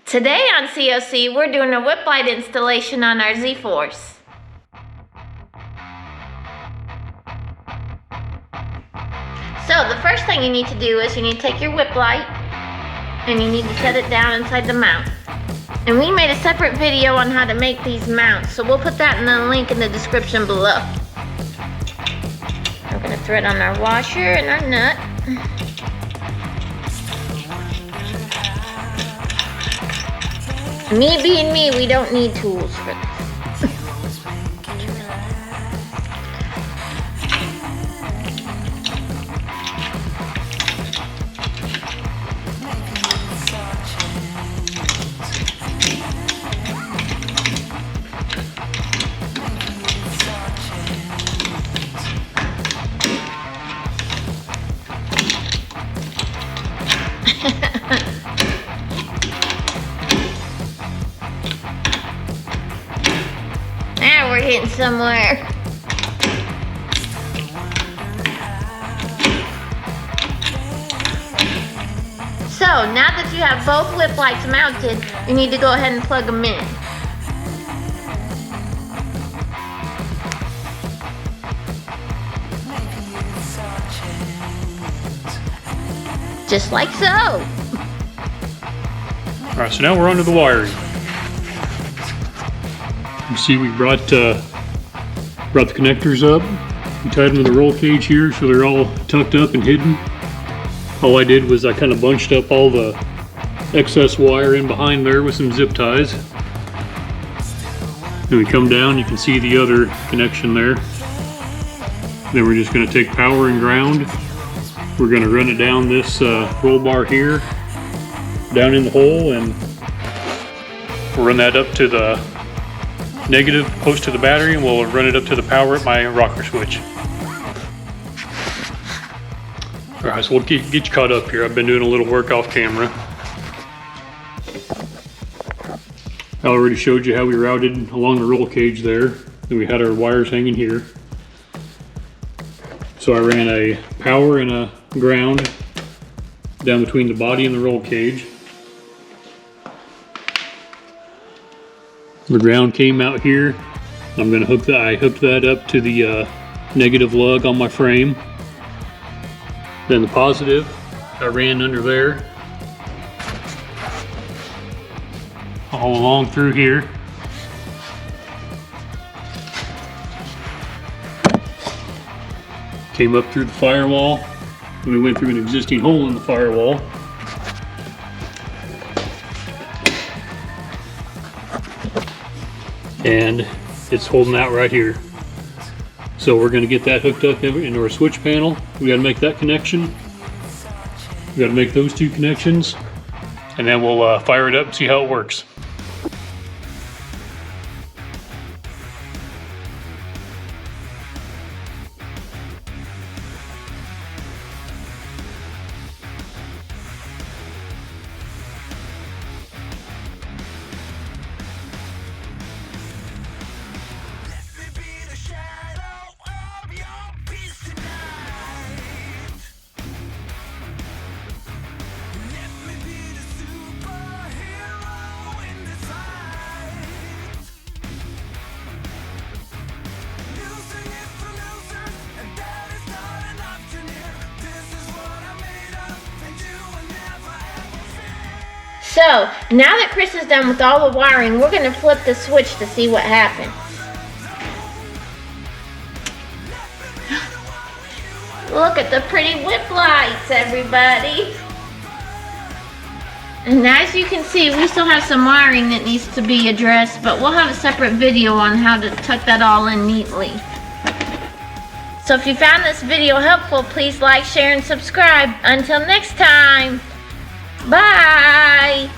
Today on COC, we're doing a whip light installation on our zforce. So the first thing you need to do is you need to take your whip light and you need to set it down inside the mount. And we made a separate video on how to make these mounts, so we'll put that in the link in the description below. We're going to thread on our washer and our nut. Me being me, we don't need tools for this. Now we're hitting somewhere. So now that you have both whip lights mounted, you need to go ahead and plug them in. Just like so. Alright, so now we're onto the wiring. You see we brought the connectors up. We tied them to the roll cage here so they're all tucked up and hidden. All I did was I kind of bunched up all the excess wire in behind there with some zip ties. Then we come down, you can see the other connection there. Then we're just going to take power and ground. We're going to run it down this roll bar here, down in the hole, and we'll run that up to the negative close to the battery, and we'll run it up to the power at my rocker switch. Alright, so we'll get you caught up here. I've been doing a little work off camera. I already showed you how we routed along the roll cage there. Then we had our wires hanging here. So I ran a power and a ground down between the body and the roll cage. The ground came out here. I'm going to hook that. I hooked that up to the negative lug on my frame. Then the positive I ran under there, all along through here. Came up through the firewall. And we went through an existing hole in the firewall. And it's holding out right here. So we're going to get that hooked up into our switch panel. We got to make that connection. We got to make those two connections, and then we'll fire it up and see how it works. So, now that Chris is done with all the wiring, we're going to flip the switch to see what happens. Look at the pretty whip lights, everybody. And as you can see, we still have some wiring that needs to be addressed, but we'll have a separate video on how to tuck that all in neatly. So if you found this video helpful, please like, share, and subscribe. Until next time. Bye!